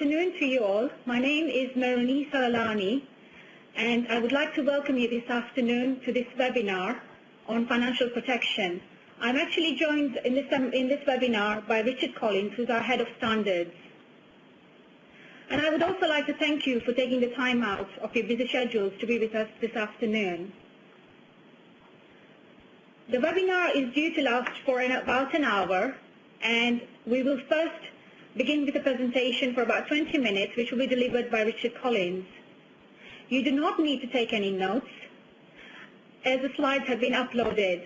afternoon to you all. My name is Maruni Salalani, and I would like to welcome you this afternoon to this webinar on financial protection. I'm actually joined in this webinar by Richard Collins, who's our Head of Standards. And I would also like to thank you for taking the time out of your busy schedules to be with us this afternoon. The webinar is due to last for about an hour, and we will first begin with a presentation for about 20 minutes, which will be delivered by Richard Collins. You do not need to take any notes, as the slides have been uploaded.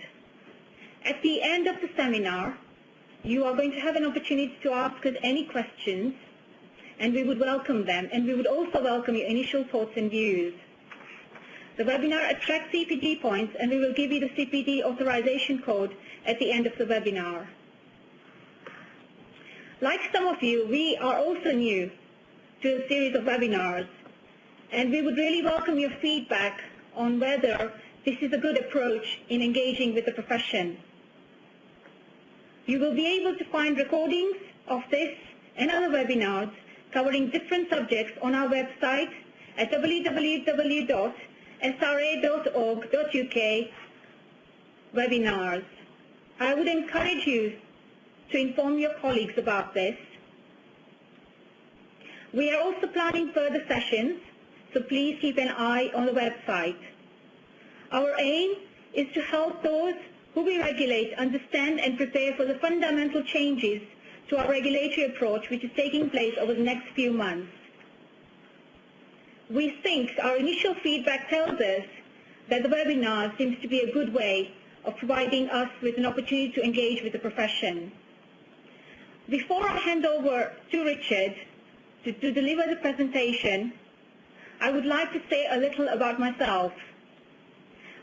At the end of the seminar, you are going to have an opportunity to ask us any questions, and we would welcome them, and we would also welcome your initial thoughts and views. The webinar attracts CPD points, and we will give you the CPD authorization code at the end of the webinar. Like some of you, we are also new to a series of webinars, and we would really welcome your feedback on whether this is a good approach in engaging with the profession. You will be able to find recordings of this and other webinars covering different subjects on our website at www.sra.org.uk/webinars. I would encourage you to inform your colleagues about this. We are also planning further sessions, so please keep an eye on the website. Our aim is to help those who we regulate understand and prepare for the fundamental changes to our regulatory approach, which is taking place over the next few months. We think our initial feedback tells us that the webinar seems to be a good way of providing us with an opportunity to engage with the profession. Before I hand over to Richard to deliver the presentation, I would like to say a little about myself.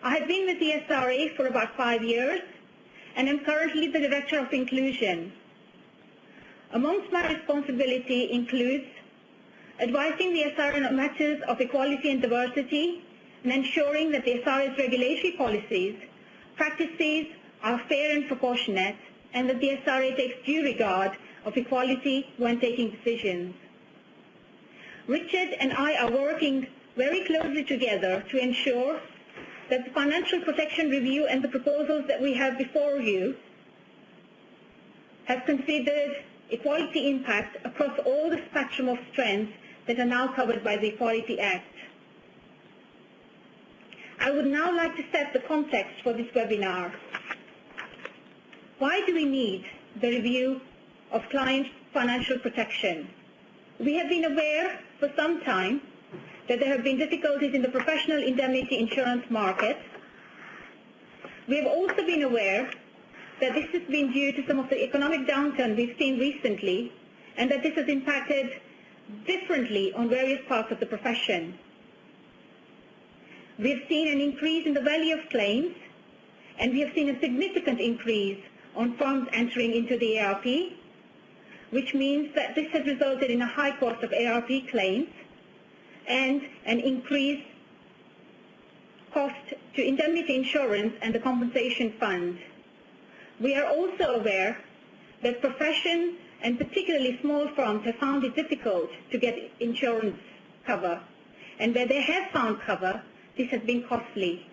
I have been with the SRA for about 5 years, and am currently the Director of Inclusion. Amongst my responsibility includes advising the SRA on matters of equality and diversity, and ensuring that the SRA's regulatory policies, practices are fair and proportionate, and that the SRA takes due regard of equality when taking decisions. Richard and I are working very closely together to ensure that the financial protection review and the proposals that we have before you have considered equality impact across all the spectrum of strands that are now covered by the Equality Act. I would now like to set the context for this webinar. Why do we need the review of client financial protection? We have been aware for some time that there have been difficulties in the professional indemnity insurance market. We have also been aware that this has been due to some of the economic downturn we've seen recently, and that this has impacted differently on various parts of the profession. We have seen an increase in the value of claims, and we have seen a significant increase on firms entering into the ARP, which means that this has resulted in a high cost of ARP claims and an increased cost to indemnity insurance and the compensation fund. We are also aware that professions, and particularly small firms, have found it difficult to get insurance cover, and where they have found cover, this has been costly.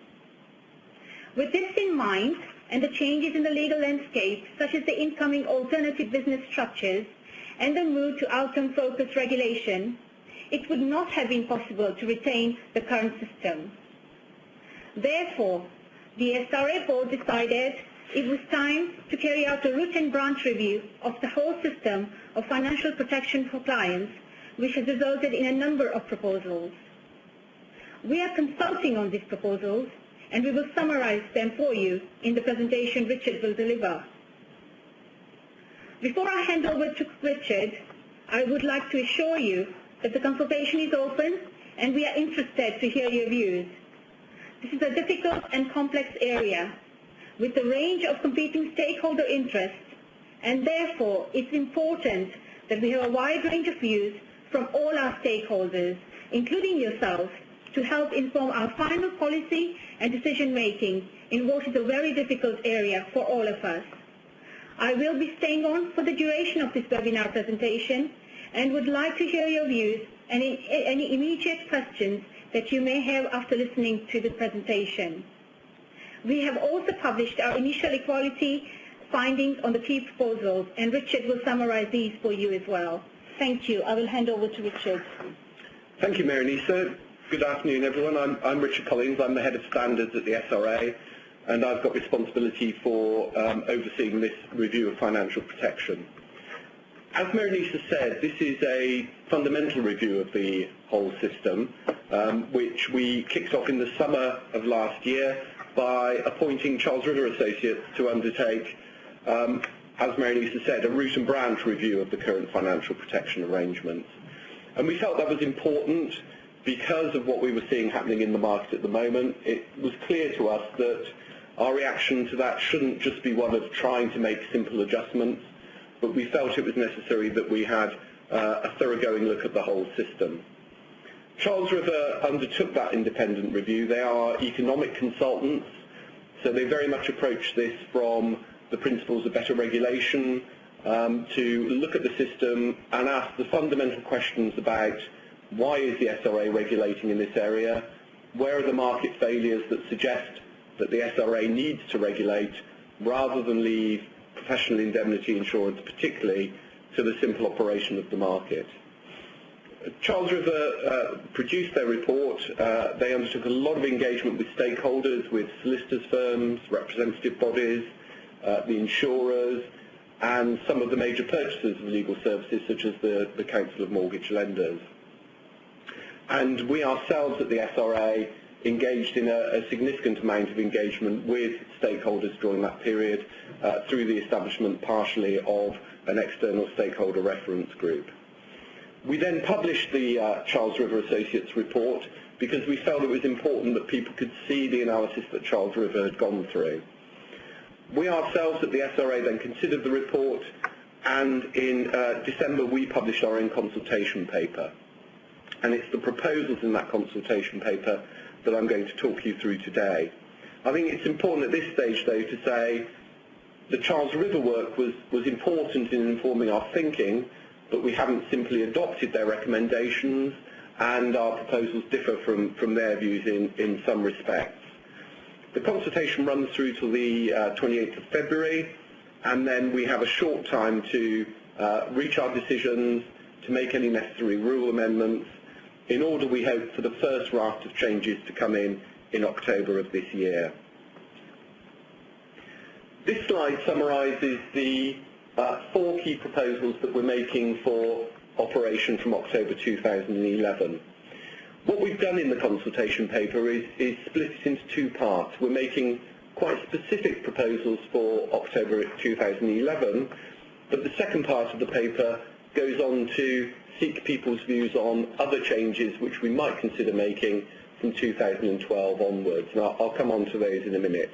With this in mind, and the changes in the legal landscape, such as the incoming alternative business structures and the move to outcome-focused regulation, it would not have been possible to retain the current system. Therefore, the SRA board decided it was time to carry out a root and branch review of the whole system of financial protection for clients, which has resulted in a number of proposals. We are consulting on these proposals, and we will summarize them for you in the presentation Richard will deliver. Before I hand over to Richard, I would like to assure you that the consultation is open, and we are interested to hear your views. This is a difficult and complex area with a range of competing stakeholder interests, and therefore it's important that we have a wide range of views from all our stakeholders, including yourselves, to help inform our final policy and decision-making in what is a very difficult area for all of us. I will be staying on for the duration of this webinar presentation, and would like to hear your views and any immediate questions that you may have after listening to the presentation. We have also published our initial equality findings on the key proposals, and Richard will summarize these for you as well. Thank you. I will hand over to Richard. Thank you, Mary-Nisa. Good afternoon, everyone. I'm Richard Collins. I'm the Head of Standards at the SRA, and I've got responsibility for overseeing this review of financial protection. As Mary-Nisa said, this is a fundamental review of the whole system, which we kicked off in the summer of last year by appointing Charles River Associates to undertake, as Mary-Nisa said, a root and branch review of the current financial protection arrangements. And we felt that was important because of what we were seeing happening in the market at the moment. It was clear to us that our reaction to that shouldn't just be one of trying to make simple adjustments, but we felt it was necessary that we had a thoroughgoing look at the whole system. Charles River undertook that independent review. They are economic consultants, so they very much approach this from the principles of better regulation, to look at the system and ask the fundamental questions about why is the SRA regulating in this area, where are the market failures that suggest that the SRA needs to regulate rather than leave professional indemnity insurance particularly to the simple operation of the market. Charles River produced their report. They undertook a lot of engagement with stakeholders, with solicitors firms, representative bodies, the insurers, and some of the major purchasers of legal services, such as the Council of Mortgage Lenders. And we ourselves at the SRA engaged in a significant amount of engagement with stakeholders during that period through the establishment partially of an external stakeholder reference group. We then published the Charles River Associates report because we felt it was important that people could see the analysis that Charles River had gone through. We ourselves at the SRA then considered the report, and in December we published our own consultation paper. And it's the proposals in that consultation paper that I'm going to talk you through today. I think it's important at this stage, though, to say the Charles River work was important in informing our thinking, but we haven't simply adopted their recommendations, and our proposals differ from their views in some respects. The consultation runs through to the 28th of February, and then we have a short time to reach our decisions, to make any necessary rule amendments, in order, we hope, for the first raft of changes to come in October of this year. This slide summarises the 4 key proposals that we're making for operation from October 2011. What we've done in the consultation paper is split it into 2 parts. We're making quite specific proposals for October 2011, but the second part of the paper goes on to seek people's views on other changes which we might consider making from 2012 onwards. And I'll come on to those in a minute.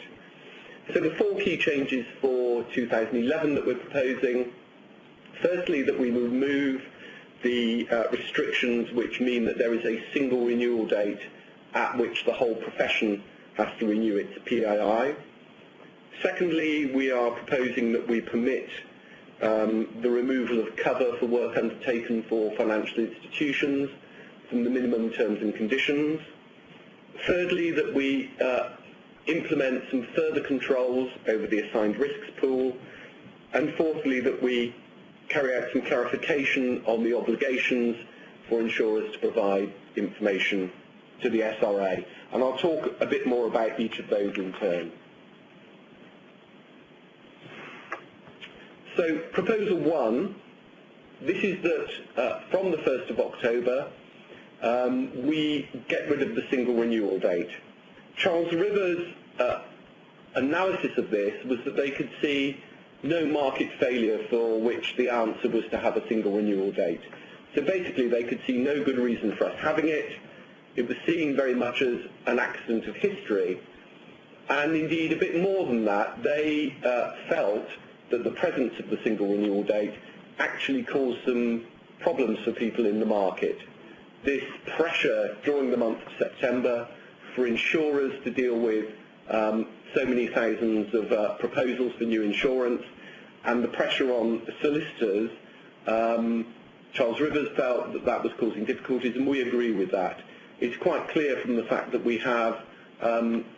So the 4 key changes for 2011 that we're proposing: firstly, that we remove the restrictions which mean that there is a single renewal date at which the whole profession has to renew its PII. Secondly, we are proposing that we permit the removal of cover for work undertaken for financial institutions from the minimum terms and conditions. Thirdly, that we implement some further controls over the assigned risks pool. And fourthly, that we carry out some clarification on the obligations for insurers to provide information to the SRA. And I'll talk a bit more about each of those in turn. So proposal 1, this is that from the 1st of October, we get rid of the single renewal date. Charles River's analysis of this was that they could see no market failure for which the answer was to have a single renewal date. So basically they could see no good reason for us having it. It was seen very much as an accident of history. And indeed, a bit more than that, they felt that the presence of the single renewal date actually caused some problems for people in the market. This pressure during the month of September for insurers to deal with so many thousands of proposals for new insurance, and the pressure on solicitors Charles Rivers felt that that was causing difficulties, and we agree with that. It's quite clear from the fact that we have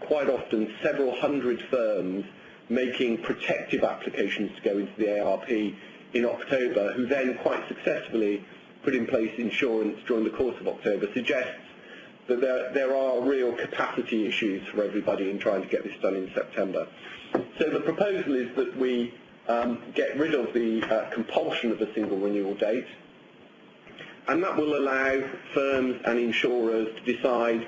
quite often several hundred firms making protective applications to go into the ARP in October, who then quite successfully put in place insurance during the course of October, suggests that there are real capacity issues for everybody in trying to get this done in September. So the proposal is that we get rid of the compulsion of a single renewal date, and that will allow firms and insurers to decide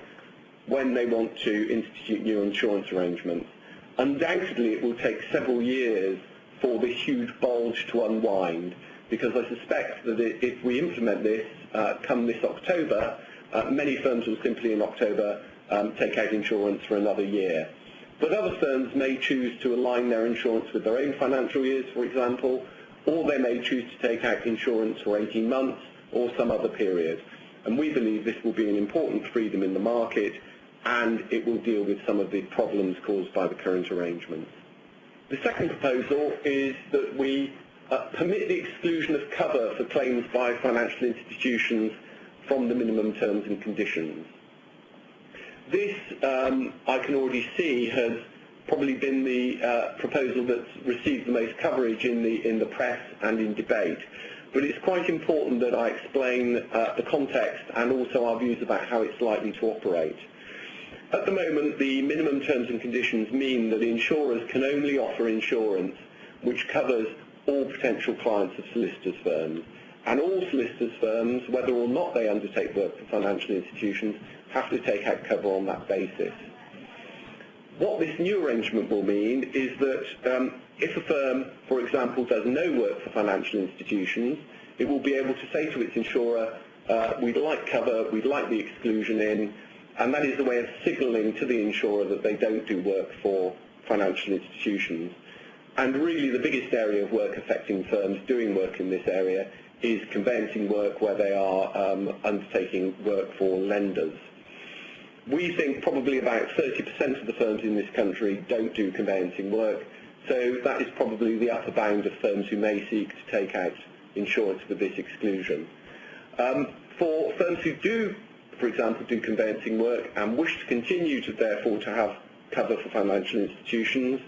when they want to institute new insurance arrangements. Undoubtedly, it will take several years for this huge bulge to unwind, because I suspect that if we implement this come this October, many firms will simply in October take out insurance for another year. But other firms may choose to align their insurance with their own financial years, for example, or they may choose to take out insurance for 18 months or some other period. And we believe this will be an important freedom in the market, and it will deal with some of the problems caused by the current arrangements. The second proposal is that we permit the exclusion of cover for claims by financial institutions from the minimum terms and conditions. This, I can already see, has probably been the proposal that's received the most coverage in the press and in debate. But it's quite important that I explain the context and also our views about how it's likely to operate. At the moment, the minimum terms and conditions mean that insurers can only offer insurance which covers all potential clients of solicitors' firms. And all solicitors' firms, whether or not they undertake work for financial institutions, have to take out cover on that basis. What this new arrangement will mean is that if a firm, for example, does no work for financial institutions, it will be able to say to its insurer, we'd like cover, we'd like the exclusion in, and that is a way of signalling to the insurer that they don't do work for financial institutions. And really the biggest area of work affecting firms doing work in this area is conveyancing work, where they are undertaking work for lenders. We think probably about 30% of the firms in this country don't do conveyancing work, so that is probably the upper bound of firms who may seek to take out insurance for this exclusion. For firms who do, for example, do conveyancing work and wish to continue to therefore to have cover for financial institutions,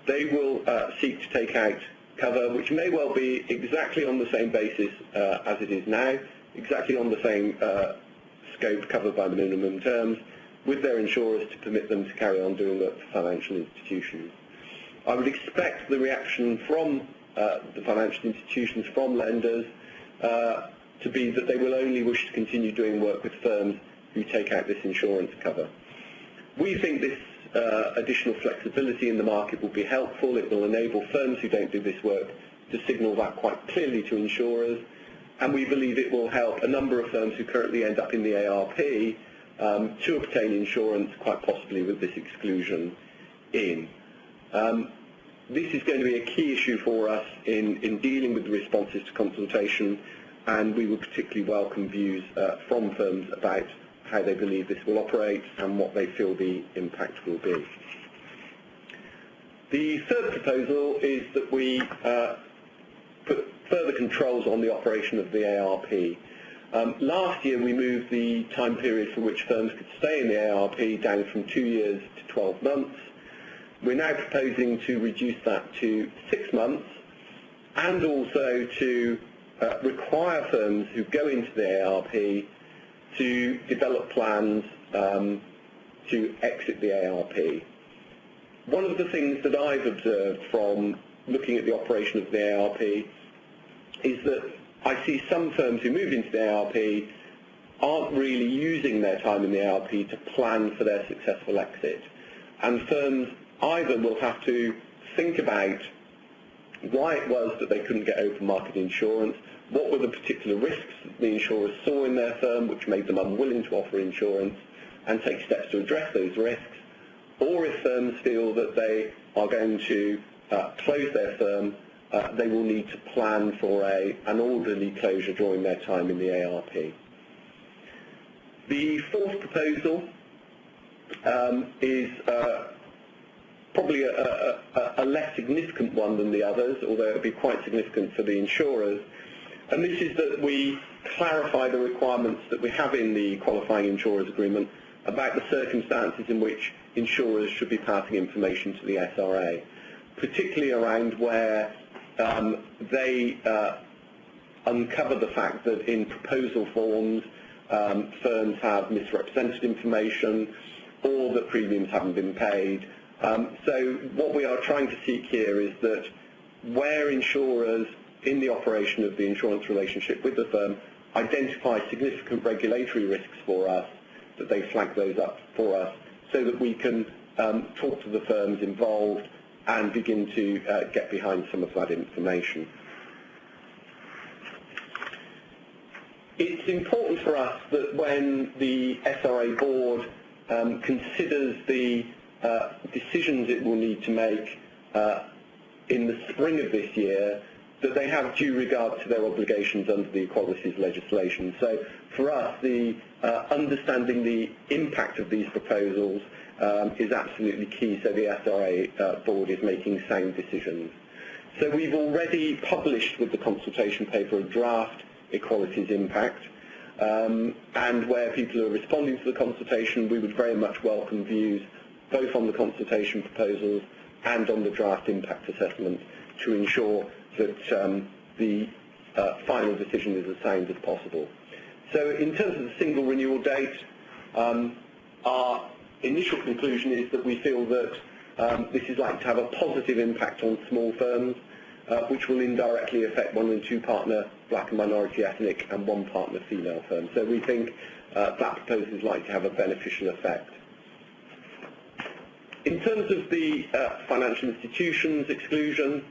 they will seek to take out cover which may well be exactly on the same basis as it is now, exactly on the same scope covered by the minimum terms, with their insurers to permit them to carry on doing work for financial institutions. I would expect the reaction from the financial institutions, from lenders, to be that they will only wish to continue doing work with firms who take out this insurance cover. We think this additional flexibility in the market will be helpful. It will enable firms who don't do this work to signal that quite clearly to insurers, and we believe it will help a number of firms who currently end up in the ARP to obtain insurance, quite possibly with this exclusion in. This is going to be a key issue for us in dealing with the responses to consultation, and we would particularly welcome views from firms about how they believe this will operate and what they feel the impact will be. The third proposal is that we put further controls on the operation of the ARP. Last year we moved the time period for which firms could stay in the ARP down from 2 years to 12 months. We're now proposing to reduce that to 6 months, and also to require firms who go into the ARP to develop plans to exit the ARP. One of the things that I've observed from looking at the operation of the ARP is that I see some firms who move into the ARP aren't really using their time in the ARP to plan for their successful exit. And firms either will have to think about why it was that they couldn't get open market insurance, what were the particular risks that the insurers saw in their firm which made them unwilling to offer insurance, and take steps to address those risks, or if firms feel that they are going to close their firm, they will need to plan for an orderly closure during their time in the ARP. The fourth proposal is probably a less significant one than the others, although it would be quite significant for the insurers, And this is that we clarify the requirements that we have in the qualifying insurers agreement about the circumstances in which insurers should be passing information to the SRA, particularly around where they uncover the fact that in proposal forms firms have misrepresented information or that premiums haven't been paid. So what we are trying to seek here is that where insurers in the operation of the insurance relationship with the firm identify significant regulatory risks for us, that they flag those up for us so that we can talk to the firms involved and begin to get behind some of that information. It's important for us that when the SRA board considers the decisions it will need to make in the spring of this year, that they have due regard to their obligations under the equalities legislation. So for us, the understanding the impact of these proposals is absolutely key, so the SRA board is making sound decisions. So we've already published with the consultation paper a draft equalities impact, and where people are responding to the consultation, we would very much welcome views both on the consultation proposals and on the draft impact assessment to ensure that the final decision is as sound as possible. So in terms of the single renewal date, our initial conclusion is that we feel that this is likely to have a positive impact on small firms, which will indirectly affect 1 and 2 partner black and minority ethnic and 1 partner female firms. So we think that proposal is likely to have a beneficial effect. In terms of the financial institutions exclusion,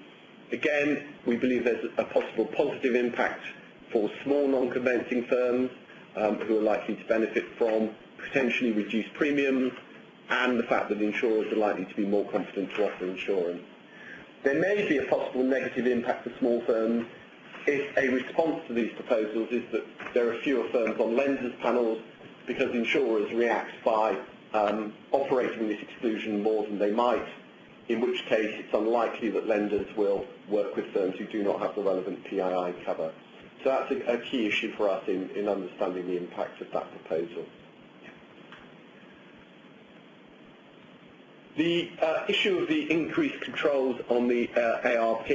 again, we believe there's a possible positive impact for small non-conveyancing firms who are likely to benefit from potentially reduced premiums and the fact that insurers are likely to be more confident to offer insurance. There may be a possible negative impact for small firms if a response to these proposals is that there are fewer firms on lenders panels because insurers react by operating this exclusion more than they might, in which case it's unlikely that lenders will work with firms who do not have the relevant PII cover. So that's a key issue for us in understanding the impact of that proposal. The issue of the increased controls on the ARP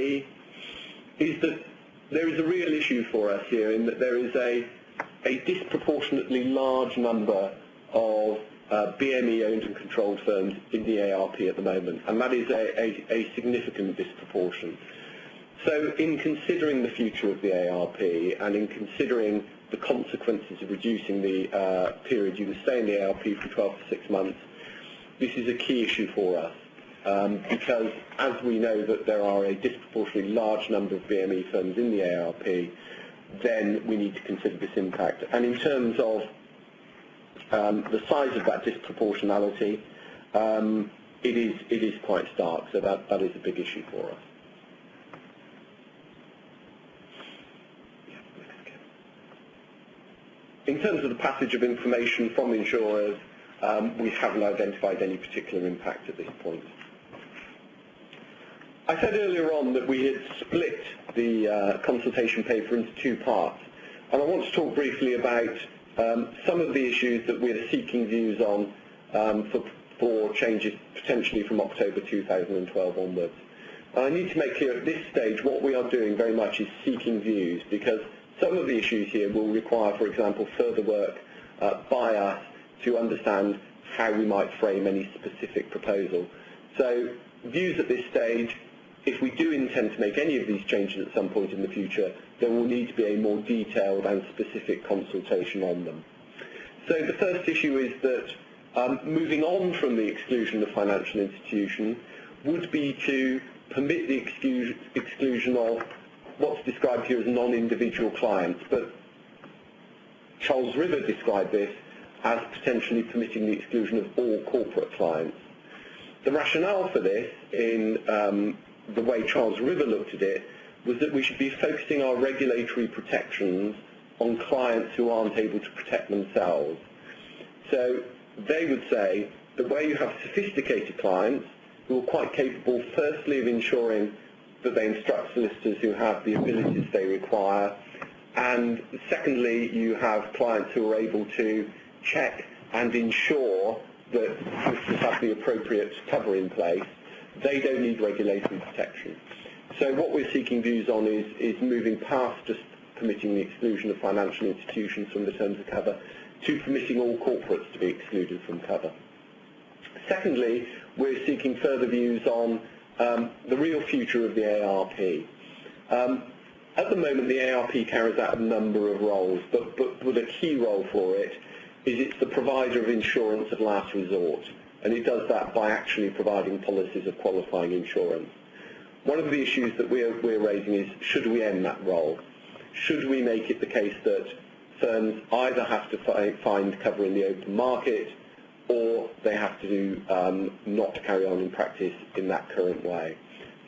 is that there is a real issue for us here in that there is a disproportionately large number of BME-owned and controlled firms in the ARP at the moment, and that is a significant disproportion. So in considering the future of the ARP and in considering the consequences of reducing the period you can stay in the ARP from 12 to 6 months, this is a key issue for us because as we know that there are a disproportionately large number of BME firms in the ARP, then we need to consider this impact. And in terms of the size of that disproportionality, it is quite stark, so that is a big issue for us. In terms of the passage of information from insurers, we haven't identified any particular impact at this point. I said earlier on that we had split the consultation paper into 2 parts, and I want to talk briefly about some of the issues that we are seeking views on for changes potentially from October 2012 onwards. And I need to make clear at this stage what we are doing very much is seeking views, because some of the issues here will require, for example, further work by us to understand how we might frame any specific proposal. So views at this stage, if we do intend to make any of these changes at some point in the future, there will need to be a more detailed and specific consultation on them. So the first issue is that moving on from the exclusion of financial institution would be to permit the exclusion of what's described here as non-individual clients, but Charles River described this as potentially permitting the exclusion of all corporate clients. The rationale for this, in the way Charles River looked at it, was that we should be focusing our regulatory protections on clients who aren't able to protect themselves. So they would say that where you have sophisticated clients who are quite capable, firstly, of ensuring that they instruct solicitors who have the abilities they require, And secondly, you have clients who are able to check and ensure that solicitors have the appropriate cover in place. They don't need regulatory protection. So what we're seeking views on is moving past just permitting the exclusion of financial institutions from the terms of cover to permitting all corporates to be excluded from cover. Secondly, we're seeking further views on the real future of the ARP. At the moment, the ARP carries out a number of roles, but a key role for it is it's the provider of insurance of last resort, and it does that by actually providing policies of qualifying insurance. One of the issues that we're raising is, should we end that role? Should we make it the case that firms either have to find cover in the open market, or they have to not carry on in practice in that current way?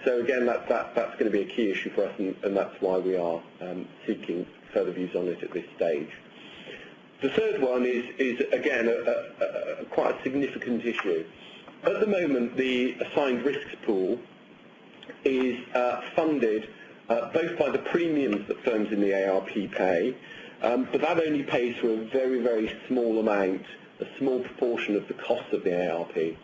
So again, that's going to be a key issue for us, and that's why we are seeking further views on it at this stage. The third one is again, quite a significant issue. At the moment, the assigned risks pool is funded both by the premiums that firms in the ARP pay, but that only pays for a very, very small amount, a small proportion of the cost of the ARP.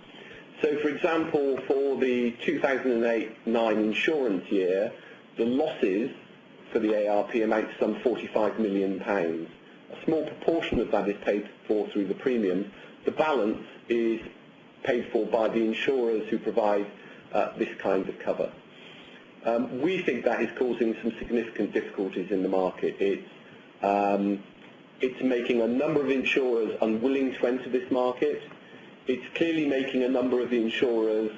So, for example, for the 2008-9 insurance year, the losses for the ARP amount to some £45 million. A small proportion of that is paid for through the premiums. The balance is paid for by the insurers who provide this kind of cover. We think that is causing some significant difficulties in the market. It's making a number of insurers unwilling to enter this market. It's clearly making a number of the insurers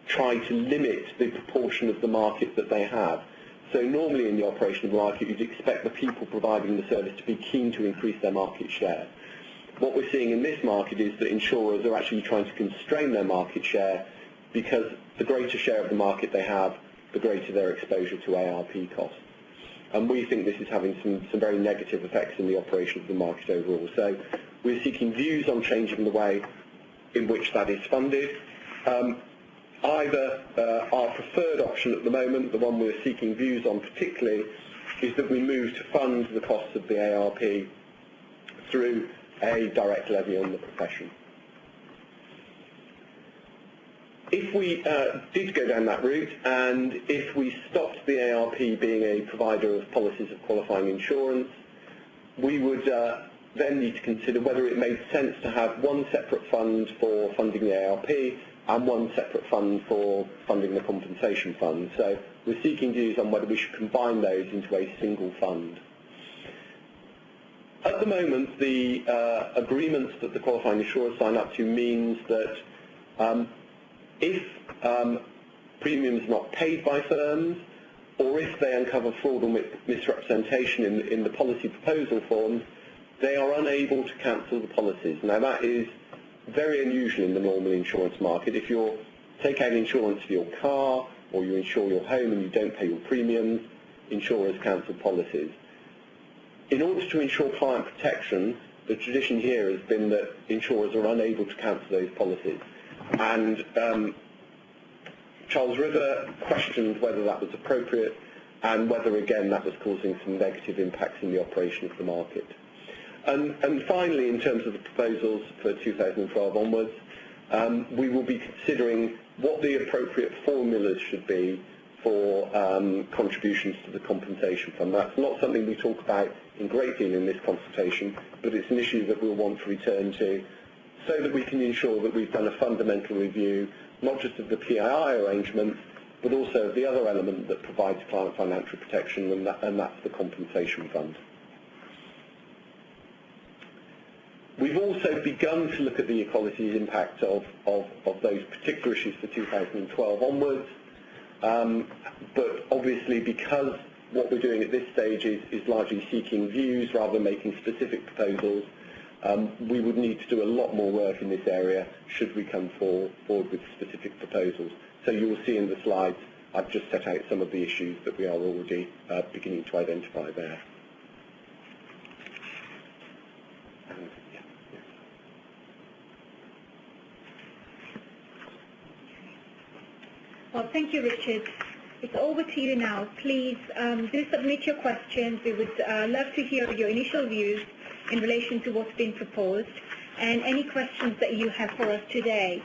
try to limit the proportion of the market that they have. So normally in the operation of the market, you'd expect the people providing the service to be keen to increase their market share. What we're seeing in this market is that insurers are actually trying to constrain their market share, because the greater share of the market they have, the greater their exposure to ARP costs. And we think this is having some very negative effects in the operation of the market overall. So we're seeking views on changing the way in which that is funded. Either our preferred option at the moment, the one we're seeking views on particularly, is that we move to fund the costs of the ARP through a direct levy on the profession. If we did go down that route, and if we stopped the ARP being a provider of policies of qualifying insurance, we would then need to consider whether it made sense to have one separate fund for funding the ARP and one separate fund for funding the compensation fund. So we're seeking views on whether we should combine those into a single fund. At the moment, the agreements that the qualifying insurers sign up to means that if premiums are not paid by firms, or if they uncover fraud or misrepresentation in the policy proposal forms, they are unable to cancel the policies. Now that is very unusual in the normal insurance market. If you take out insurance for your car, or you insure your home and you don't pay your premiums, insurers cancel policies. In order to ensure client protection, the tradition here has been that insurers are unable to cancel those policies. And Charles River questioned whether that was appropriate, and whether, again, that was causing some negative impacts in the operation of the market. And finally, in terms of the proposals for 2012 onwards, we will be considering what the appropriate formulas should be for contributions to the compensation fund. That's not something we talk about in great deal in this consultation, but it's an issue that we'll want to return to, so that we can ensure that we've done a fundamental review, not just of the PII arrangements, but also of the other element that provides client financial protection, and that's the compensation fund. We've also begun to look at the equality impact of those particular issues for 2012 onwards, but obviously, because what we're doing at this stage is largely seeking views rather than making specific proposals, we would need to do a lot more work in this area should we come forward with specific proposals. So you will see in the slides, I've just set out some of the issues that we are already beginning to identify there. Well, thank you, Richard. It's over to you now. Please do submit your questions. We would love to hear your initial views in relation to what's been proposed and any questions that you have for us today.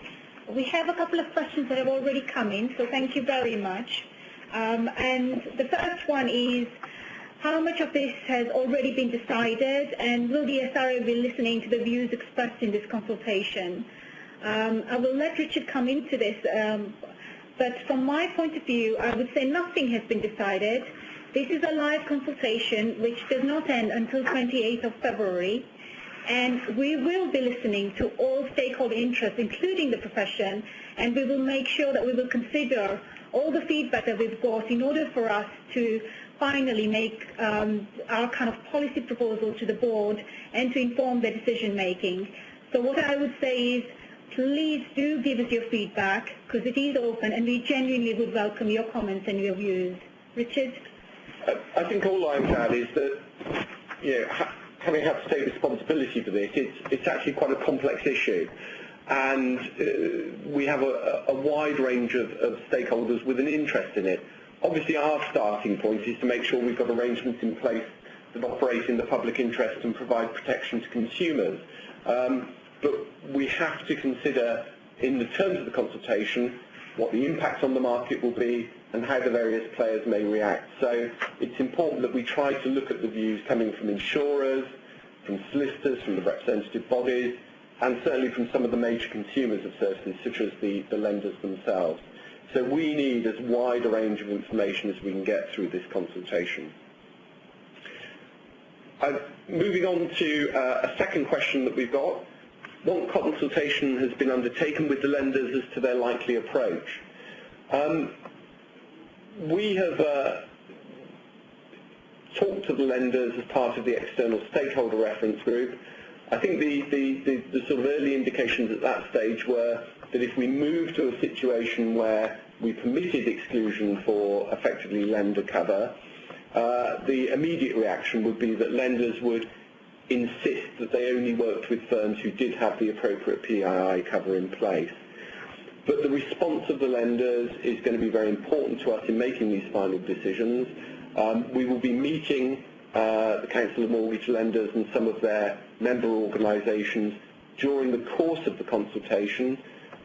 We have a couple of questions that have already come in, so thank you very much. And the first one is, how much of this has already been decided, and will the SRA be listening to the views expressed in this consultation? I will let Richard come into this, but from my point of view, I would say nothing has been decided. This is a live consultation which does not end until 28th of February, and we will be listening to all stakeholder interests, including the profession, and we will make sure that we will consider all the feedback that we've got in order for us to finally make our kind of policy proposal to the board and to inform their decision making. So what I would say is, please do give us your feedback, because it is open, and we genuinely would welcome your comments and your views. Richard? I think all I would add is that, having had to take responsibility for this, it's actually quite a complex issue. And we have a wide range of stakeholders with an interest in it. Obviously, our starting point is to make sure we've got arrangements in place that operate in the public interest and provide protection to consumers. But we have to consider, in the terms of the consultation, what the impact on the market will be and how the various players may react. So it's important that we try to look at the views coming from insurers, from solicitors, from the representative bodies, and certainly from some of the major consumers of services, such as the lenders themselves. So we need as wide a range of information as we can get through this consultation. Moving on to a second question that we've got. What consultation has been undertaken with the lenders as to their likely approach? We have talked to the lenders as part of the external stakeholder reference group. I think the sort of early indications at that stage were that if we moved to a situation where we permitted exclusion for effectively lender cover, the immediate reaction would be that lenders would insist that they only worked with firms who did have the appropriate PII cover in place. But the response of the lenders is going to be very important to us in making these final decisions. We will be meeting the Council of Mortgage Lenders and some of their member organisations during the course of the consultation,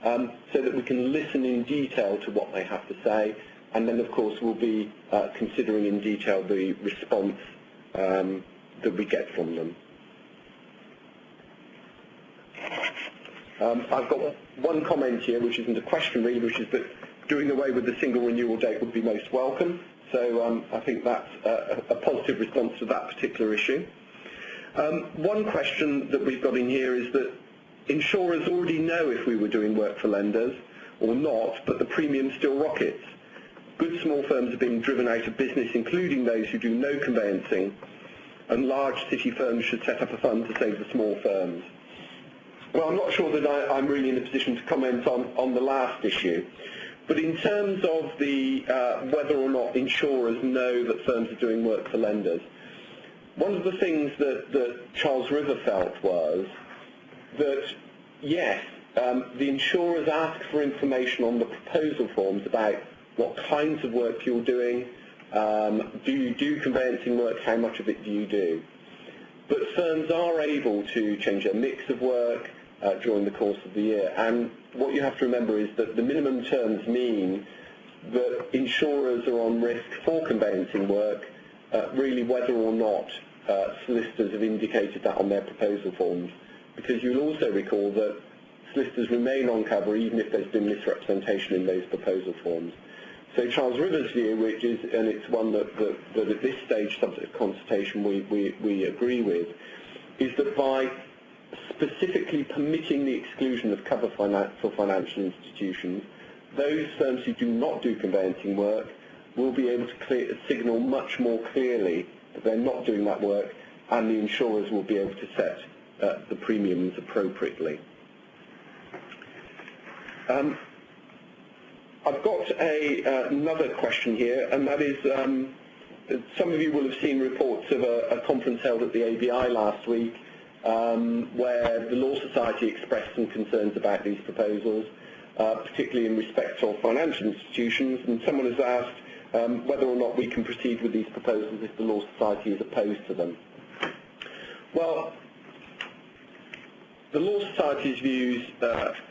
so that we can listen in detail to what they have to say, and then of course we'll be considering in detail the response that we get from them. I've got one comment here, which isn't a question really, which is that doing away with the single renewal date would be most welcome. So I think that's a positive response to that particular issue. One question that we've got in here is that insurers already know if we were doing work for lenders or not, but the premium still rockets. Good small firms are being driven out of business, including those who do no conveyancing, and large city firms should set up a fund to save the small firms. Well, I'm not sure that I'm really in a position to comment on the last issue. But in terms of the whether or not insurers know that firms are doing work for lenders, one of the things that Charles River felt was that, yes, the insurers ask for information on the proposal forms about what kinds of work you're doing, do you do conveyancing work, how much of it do you do. But firms are able to change their mix of work during the course of the year, and what you have to remember is that the minimum terms mean that insurers are on risk for conveyancing work, really whether or not solicitors have indicated that on their proposal forms, because you'll also recall that solicitors remain on cover even if there's been misrepresentation in those proposal forms. So Charles River's view, which is, and it's one that at this stage, subject to consultation, we agree with, is that by specifically permitting the exclusion of cover for financial institutions, those firms who do not do conveyancing work will be able to signal much more clearly that they're not doing that work, and the insurers will be able to set the premiums appropriately. I've got another question here, and that is, some of you will have seen reports of a conference held at the ABI last week, where the Law Society expressed some concerns about these proposals, particularly in respect of financial institutions, and someone has asked whether or not we can proceed with these proposals if the Law Society is opposed to them. Well, the Law Society's views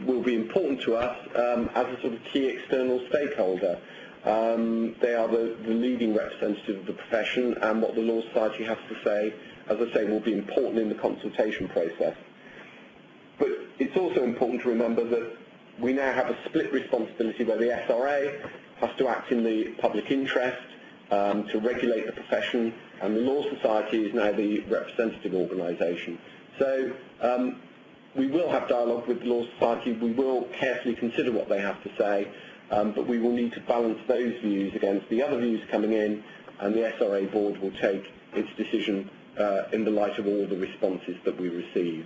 will be important to us as a sort of key external stakeholder. They are the leading representative of the profession, and what the Law Society has to say, as I say, will be important in the consultation process. But it's also important to remember that we now have a split responsibility where the SRA has to act in the public interest to regulate the profession, and the Law Society is now the representative organisation. So we will have dialogue with the Law Society, we will carefully consider what they have to say, but we will need to balance those views against the other views coming in, and the SRA board will take its decision in the light of all the responses that we receive.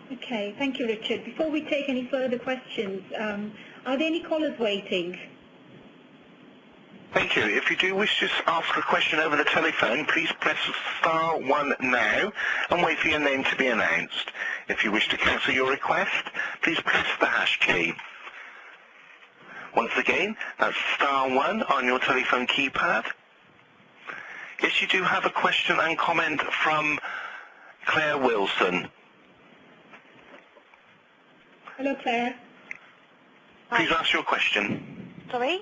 Okay, thank you, Richard. Before we take any further questions, are there any callers waiting? Thank you. If you do wish to ask a question over the telephone, please press *1 now and wait for your name to be announced. If you wish to cancel your request, please press the # key. Once again, that's *1 on your telephone keypad. Yes, you do have a question and comment from Claire Wilson. Hello, Claire. Please ask your question. Sorry?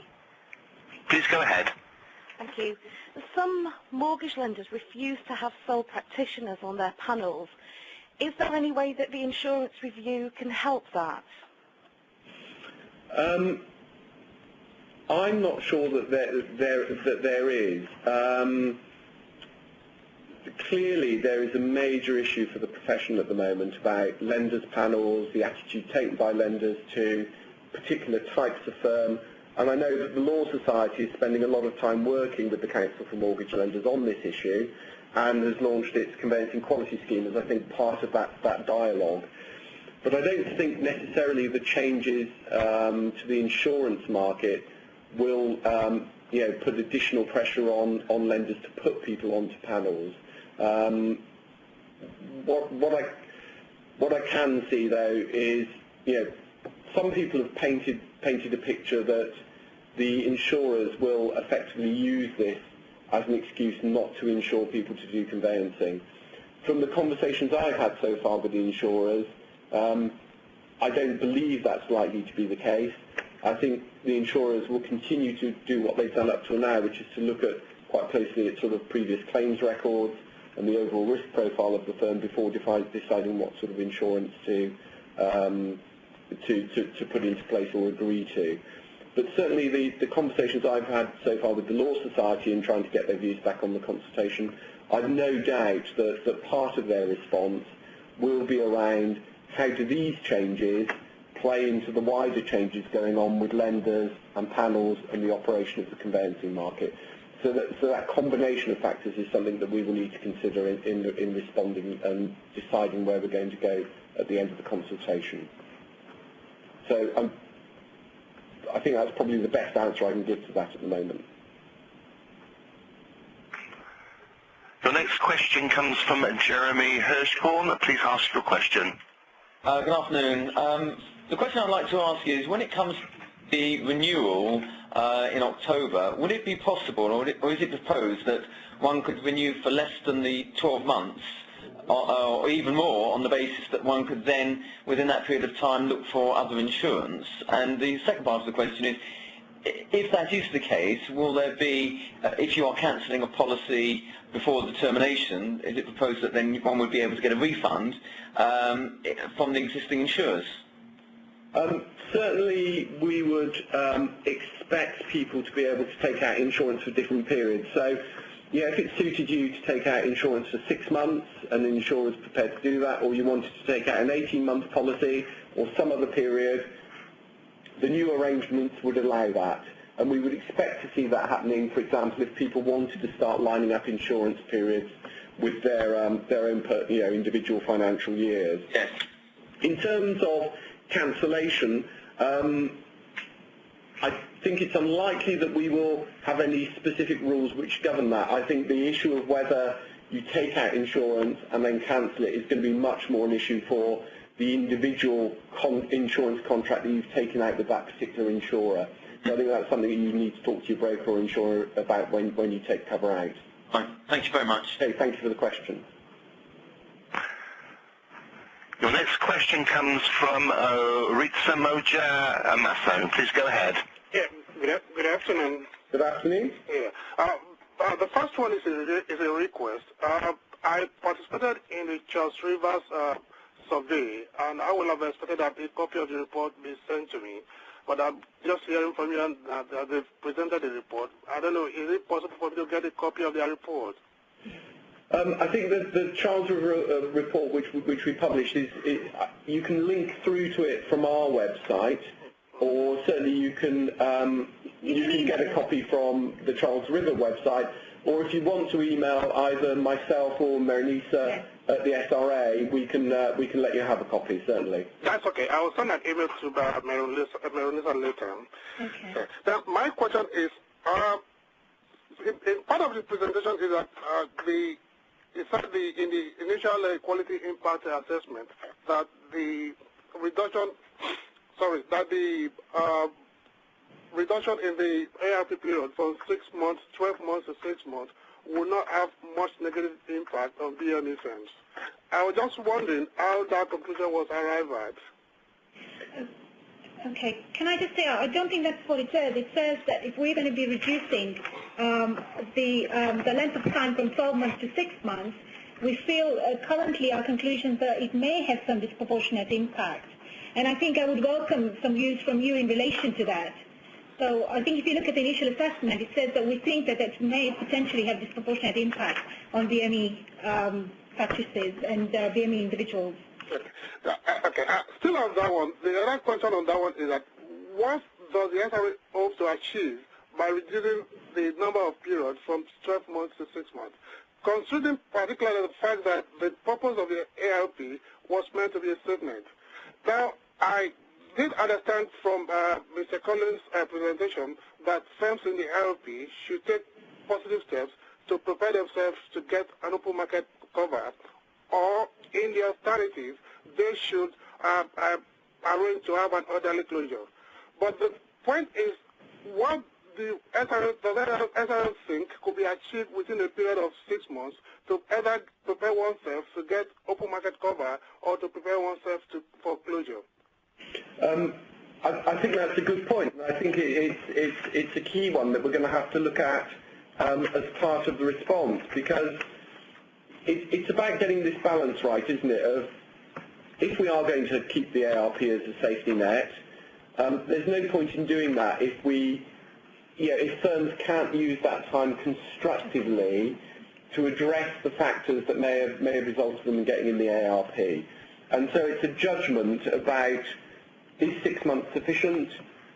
Please go ahead. Thank you. Some mortgage lenders refuse to have sole practitioners on their panels. Is there any way that the insurance review can help that? I'm not sure that there is. Clearly, there is a major issue for the profession at the moment about lenders' panels, the attitude taken by lenders to particular types of firm. And I know that the Law Society is spending a lot of time working with the Council for Mortgage Lenders on this issue and has launched its conveyancing quality scheme as, I think, part of that dialogue. But I don't think necessarily the changes to the insurance market will put additional pressure on lenders to put people onto panels. What I can see, though, is some people have painted a picture that the insurers will effectively use this as an excuse not to insure people to do conveyancing. From the conversations I've had so far with the insurers, I don't believe that's likely to be the case. I think the insurers will continue to do what they've done up till now, which is to look at quite closely at sort of previous claims records and the overall risk profile of the firm before deciding what sort of insurance to put into place or agree to. But certainly the conversations I've had so far with the Law Society in trying to get their views back on the consultation, I've no doubt that part of their response will be around how do these changes play into the wider changes going on with lenders and panels and the operation of the conveyancing market. So that combination of factors is something that we will need to consider in responding and deciding where we're going to go at the end of the consultation. So I think that's probably the best answer I can give to that at the moment. Your next question comes from Jeremy Hirschhorn. Please ask your question. Good afternoon. The question I'd like to ask is, when it comes to the renewal in October, would it be possible, or is it proposed that one could renew for less than the 12 months, or even more, on the basis that one could then, within that period of time, look for other insurance? And the second part of the question is, if that is the case, will there be, if you are cancelling a policy before the termination, is it proposed that then one would be able to get a refund from the existing insurers? Certainly we would expect people to be able to take out insurance for different periods. So, yeah, if it suited you to take out insurance for 6 months and the insurer is prepared to do that, or you wanted to take out an 18-month policy or some other period, the new arrangements would allow that. And we would expect to see that happening, for example, if people wanted to start lining up insurance periods with their own individual financial years. Yes. In terms of cancellation, I think it's unlikely that we will have any specific rules which govern that. I think the issue of whether you take out insurance and then cancel it is going to be much more an issue for the individual insurance contract that you've taken out with that particular insurer. So I think that's something that you need to talk to your broker or insurer about when you take cover out. Fine. Thank you very much. Okay, thank you for the question. Your next question comes from Ritsa Moja Amaso. Please go ahead. Yeah, good afternoon. Good afternoon. Yeah. The first one is a request. I participated in the Charles Rivers survey, and I would have expected that a copy of the report be sent to me. But I'm just hearing from you that they've presented the report. I don't know, is it possible for me to get a copy of their report? I think that the Charles River report which we published you can link through to it from our website, or certainly you can get a copy from the Charles River website, or if you want to email either myself or Marinisa at the SRA, we can let you have a copy, certainly. That's okay. I will send an email to Marinisa later. Okay. Now, my question is, in part of the presentation is that it said in the initial quality impact assessment that the reduction in the ARP period from 6 months, 12 months to 6 months will not have much negative impact on BME firms. I was just wondering how that conclusion was arrived at. Okay, can I just say, I don't think that's what it says. It says that if we're going to be reducing the length of time from 12 months to 6 months, we feel currently our conclusions that it may have some disproportionate impact. And I think I would welcome some views from you in relation to that. So I think if you look at the initial assessment, it says that we think that it may potentially have disproportionate impact on BME practices and BME individuals. Okay. Still on that one, the other question on that one is that what does the SRA hope to achieve by reducing the number of periods from 12 months to 6 months? Considering particularly the fact that the purpose of the ARP was meant to be a statement. Now, I did understand from Mr. Collins' presentation that firms in the ARP should take positive steps to prepare themselves to get an open market cover, or in the alternative, they should arrange to have an orderly closure. But the point is, what the SRA think could be achieved within a period of 6 months to either prepare oneself to get open market cover or to prepare oneself for closure? I think that's a good point. I think it's a key one that we're going to have to look at as part of the response, because it's about getting this balance right, isn't it, of if we are going to keep the ARP as a safety net, there's no point in doing that if firms can't use that time constructively to address the factors that may have resulted in them getting in the ARP. And so it's a judgment about, is 6 months sufficient?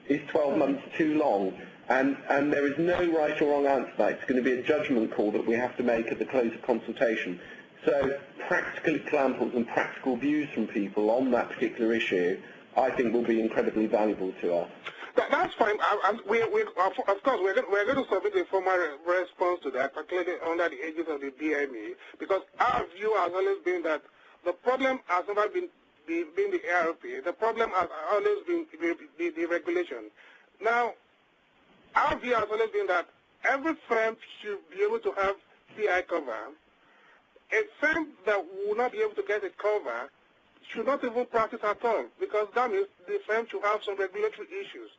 Is 12 months too long? And there is no right or wrong answer to that. It's going to be a judgment call that we have to make at the close of consultation. So practical examples and practical views from people on that particular issue, I think, will be incredibly valuable to us. That's fine. Of course, we're going to submit a formal response to that, particularly under the aegis of the BME, because our view has always been that the problem has never been the ARP. The problem has always been the regulation. Now, our view has always been that every firm should be able to have PI cover. A firm that will not be able to get a cover should not even practice at all, because that means the firm should have some regulatory issues.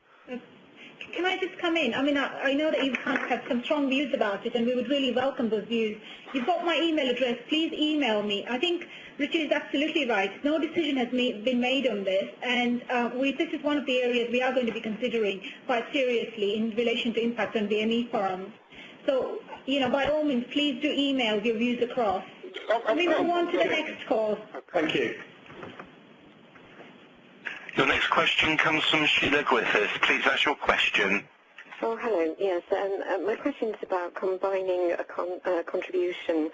Can I just come in? I mean, I know that you have some strong views about it, and we would really welcome those views. You've got my email address. Please email me. I think Richard is absolutely right. No decision has been made on this, and this is one of the areas we are going to be considering quite seriously in relation to impact on BME firms. So, by all means, please do email your views across. We move on to the next call. Thank you. Your next question comes from Sheila Griffiths. Please ask your question. Oh, hello. Yes, my question is about combining a contribution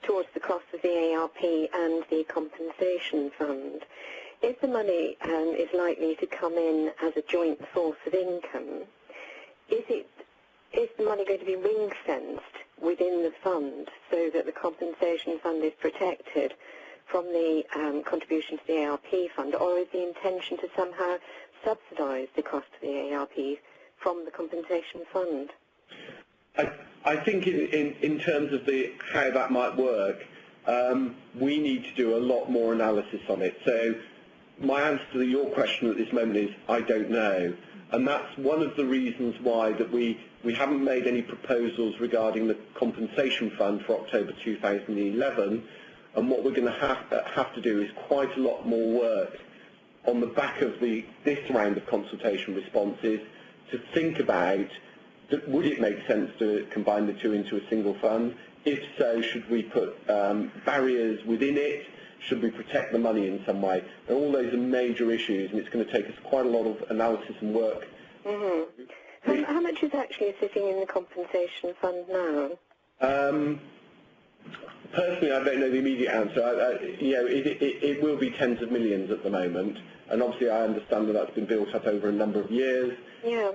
towards the cost of the ARP and the compensation fund. If the money is likely to come in as a joint source of income, is the money going to be ring-fenced within the fund so that the compensation fund is protected from the contribution to the ARP fund, or is the intention to somehow subsidise the cost of the ARP from the compensation fund? I think in terms of how that might work, we need to do a lot more analysis on it. So my answer to your question at this moment is I don't know. And that's one of the reasons why that we haven't made any proposals regarding the compensation fund for October 2011. And what we're going to have to do is quite a lot more work on the back of this round of consultation responses to think about, would it make sense to combine the two into a single fund? If so, should we put barriers within it? Should we protect the money in some way? And all those are major issues, and it's going to take us quite a lot of analysis and work. Mm-hmm. How much is actually sitting in the compensation fund now? Personally, I don't know the immediate answer. It will be tens of millions at the moment, and obviously I understand that that's been built up over a number of years. Yeah.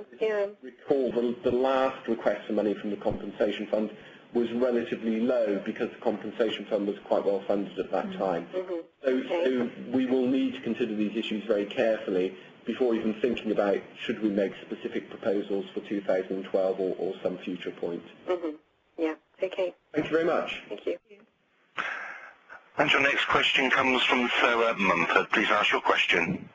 Recall the last request for money from the compensation fund was relatively low because the compensation fund was quite well funded at that time. Mm-hmm. So we will need to consider these issues very carefully before even thinking about should we make specific proposals for 2012 or some future point. Mm-hmm. Yeah, okay. Thank you very much. Thank you. And your next question comes from Sarah Mumford. Please ask your question.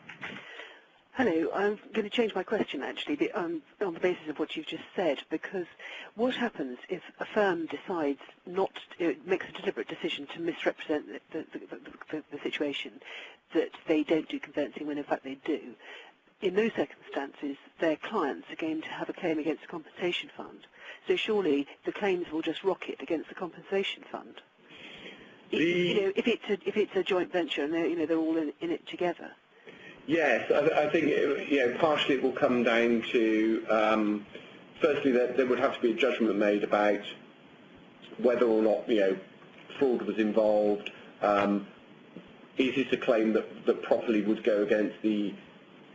Hello, I'm going to change my question actually on the basis of what you've just said, because what happens if a firm decides not to, makes a deliberate decision to misrepresent the situation, that they don't do conveyancing when in fact they do? In those circumstances, their clients are going to have a claim against the compensation fund. So surely the claims will just rocket against the compensation fund. If it's a joint venture and they're all in it together. Yes, I think partially it will come down to firstly that there would have to be a judgment made about whether or not fraud was involved. Is this a claim that properly would go against the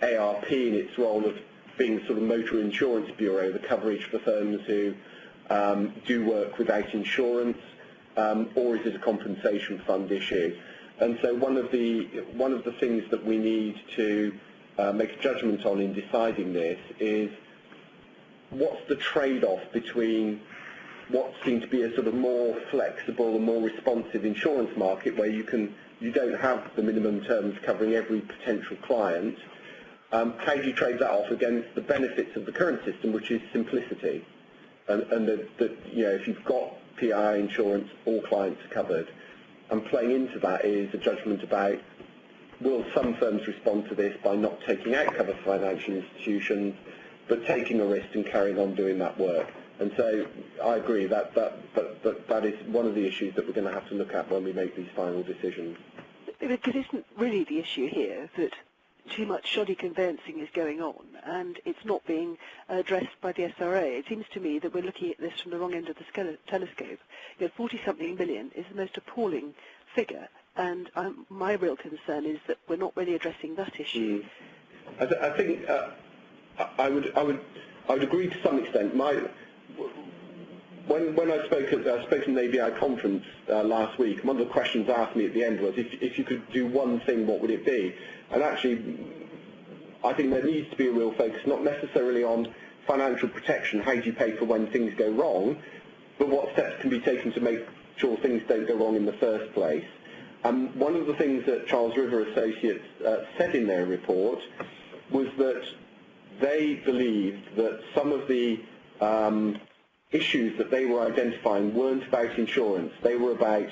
ARP in its role of being sort of motor insurance bureau, the coverage for firms who do work without insurance, or is it a compensation fund issue? And so one of the things that we need to make a judgment on in deciding this is what's the trade-off between what seems to be a sort of more flexible and more responsive insurance market where you don't have the minimum terms covering every potential client. How do you trade that off against the benefits of the current system, which is simplicity, and that if you've got PI insurance, all clients are covered. And playing into that is a judgment about will some firms respond to this by not taking out cover for financial institutions, but taking a risk and carrying on doing that work. And so I agree that is one of the issues that we're going to have to look at when we make these final decisions. Because isn't really the issue here that too much shoddy conveyancing is going on and it's not being addressed by the SRA? It seems to me that we're looking at this from the wrong end of the telescope. 40-something million is the most appalling figure, and my real concern is that we're not really addressing that issue. I think I would agree to some extent. When I spoke at an ABI conference last week, one of the questions asked me at the end was, if you could do one thing, what would it be? And actually, I think there needs to be a real focus, not necessarily on financial protection, how do you pay for when things go wrong, but what steps can be taken to make sure things don't go wrong in the first place. One of the things that Charles River Associates said in their report was that they believed that some of the issues that they were identifying weren't about insurance. They were about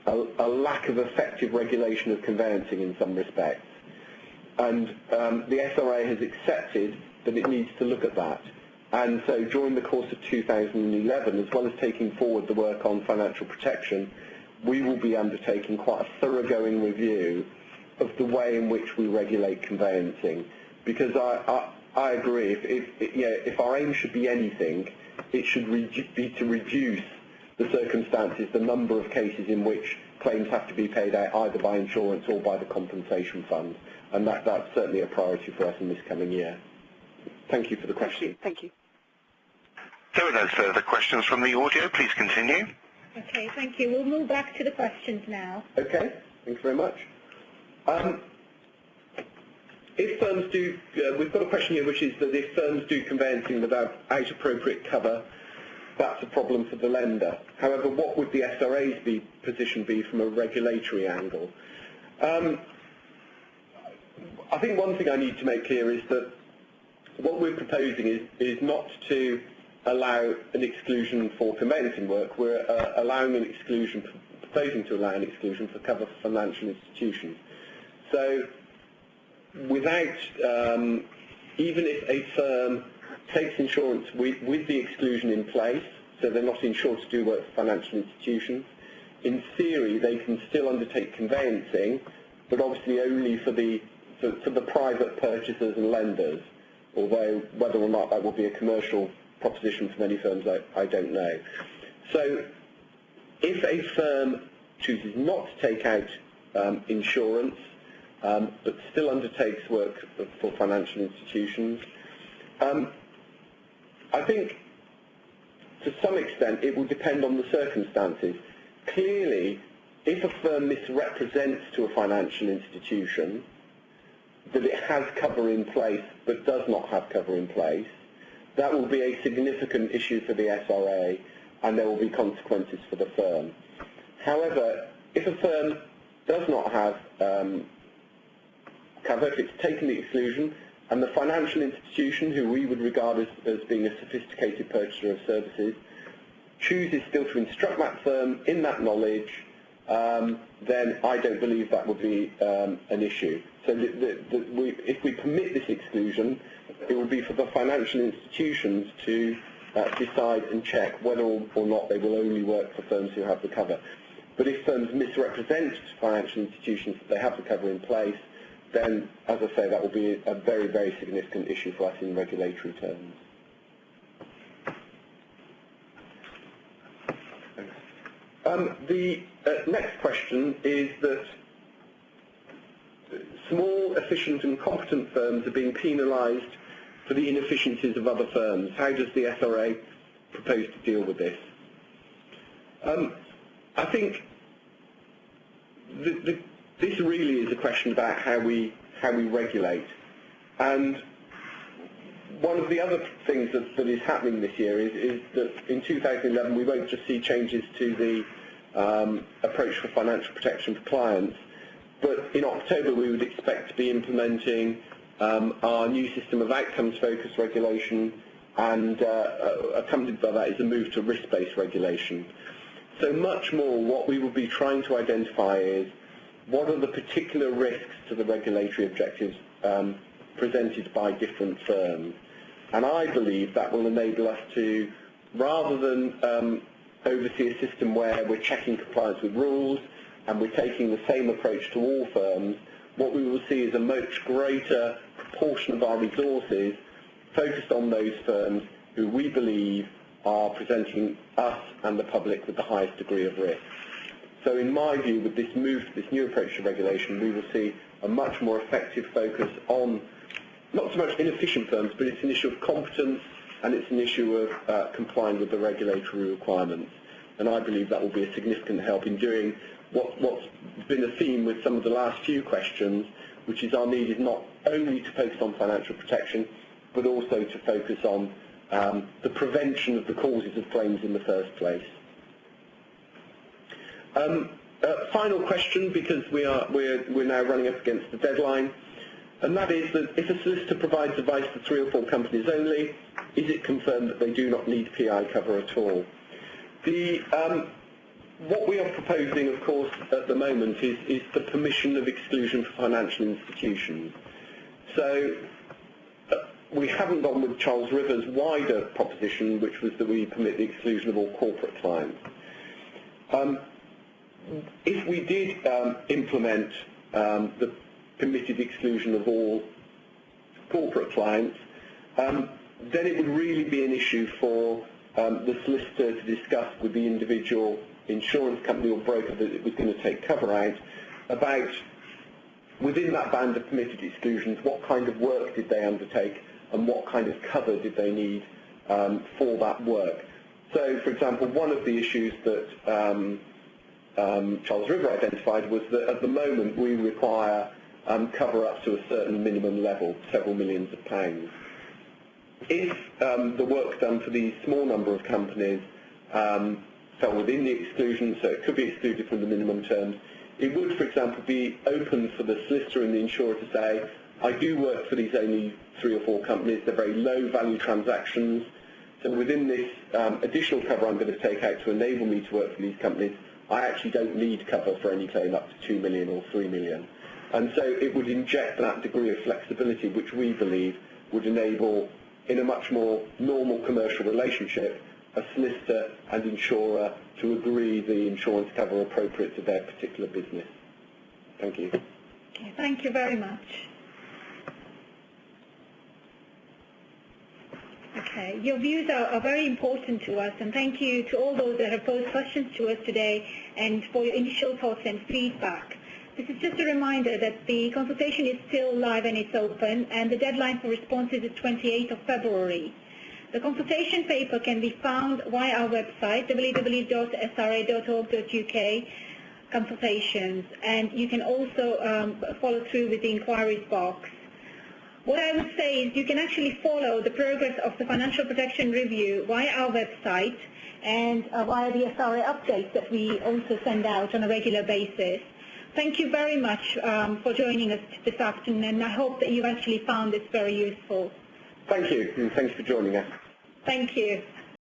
a lack of effective regulation of conveyancing in some respects. And the SRA has accepted that it needs to look at that. And so during the course of 2011, as well as taking forward the work on financial protection, we will be undertaking quite a thoroughgoing review of the way in which we regulate conveyancing. Because I agree, if our aim should be anything, it should be to reduce the circumstances, the number of cases in which claims have to be paid out either by insurance or by the compensation fund. And that's certainly a priority for us in this coming year. Thank you for the question. Thank you. There are no further questions from the audio. Please continue. Okay, thank you. We'll move back to the questions now. Okay, thanks very much. if firms do, we've got a question here which is that if firms do conveyancing without appropriate cover, that's a problem for the lender. However, what would the SRA's position be from a regulatory angle? I think one thing I need to make clear is that what we're proposing is not to allow an exclusion for conveyancing work. We're proposing to allow an exclusion for cover for financial institutions. So without, even if a firm takes insurance with the exclusion in place, so they're not insured to do work for financial institutions, in theory they can still undertake conveyancing, but obviously only for the private purchasers and lenders, although whether or not that will be a commercial proposition for many firms, I don't know. So if a firm chooses not to take out insurance, but still undertakes work for financial institutions, I think to some extent it will depend on the circumstances. Clearly, if a firm misrepresents to a financial institution that it has cover in place but does not have cover in place, that will be a significant issue for the SRA, and there will be consequences for the firm. However, if a firm does not have cover, if it's taken the exclusion, and the financial institution, who we would regard as being a sophisticated purchaser of services, chooses still to instruct that firm in that knowledge, then I don't believe that would be an issue. So if we permit this exclusion, it would be for the financial institutions to decide and check whether or not they will only work for firms who have the cover. But if firms misrepresent to financial institutions that they have the cover in place, then, as I say, that will be a very, very significant issue for us in regulatory terms. The next question is that small, efficient and competent firms are being penalised for the inefficiencies of other firms. How does the SRA propose to deal with this? I think this really is a question about how we regulate. And one of the other things that is happening this year is that in 2011 we won't just see changes to the approach for financial protection for clients, but in October we would expect to be implementing our new system of outcomes-focused regulation, and accompanied by that is a move to risk-based regulation. So much more what we will be trying to identify is what are the particular risks to the regulatory objectives presented by different firms. And I believe that will enable us to, rather than oversee a system where we're checking compliance with rules and we're taking the same approach to all firms, what we will see is a much greater proportion of our resources focused on those firms who we believe are presenting us and the public with the highest degree of risk. So in my view, with this move to this new approach to regulation, we will see a much more effective focus on not so much inefficient firms, but it's an issue of competence and it's an issue of complying with the regulatory requirements. And I believe that will be a significant help in doing what's been a theme with some of the last few questions, which is our need is not only to focus on financial protection, but also to focus on the prevention of the causes of claims in the first place. Final question, because we're now running up against the deadline, and that is that if a solicitor provides advice to 3 or 4 companies only, is it confirmed that they do not need PI cover at all? What we are proposing, of course, at the moment is the permission of exclusion for financial institutions. So we haven't gone with Charles River's wider proposition, which was that we permit the exclusion of all corporate clients. If we did implement the permitted exclusion of all corporate clients, then it would really be an issue for the solicitor to discuss with the individual insurance company or broker that it was going to take cover out about, within that band of permitted exclusions, what kind of work did they undertake and what kind of cover did they need for that work. So, for example, one of the issues that Charles River identified was that at the moment we require cover up to a certain minimum level, several millions of pounds. If the work done for these small number of companies fell within the exclusion, so it could be excluded from the minimum terms, it would, for example, be open for the solicitor and the insurer to say, I do work for these only 3 or 4 companies, they're very low value transactions, so within this additional cover I'm going to take out to enable me to work for these companies, I actually don't need cover for any claim up to 2 million or 3 million. And so it would inject that degree of flexibility which we believe would enable, in a much more normal commercial relationship, a solicitor and insurer to agree the insurance cover appropriate to their particular business. Thank you. Okay, thank you very much. Okay, your views are very important to us, and thank you to all those that have posed questions to us today and for your initial thoughts and feedback. This is just a reminder that the consultation is still live and it's open, and the deadline for responses is 28th of February. The consultation paper can be found via our website, www.sra.org.uk consultations, and you can also follow through with the inquiries box. What I would say is you can actually follow the progress of the financial protection review via our website and via the SRA updates that we also send out on a regular basis. Thank you very much for joining us this afternoon, and I hope that you've actually found this very useful. Thank you, and thanks for joining us. Thank you.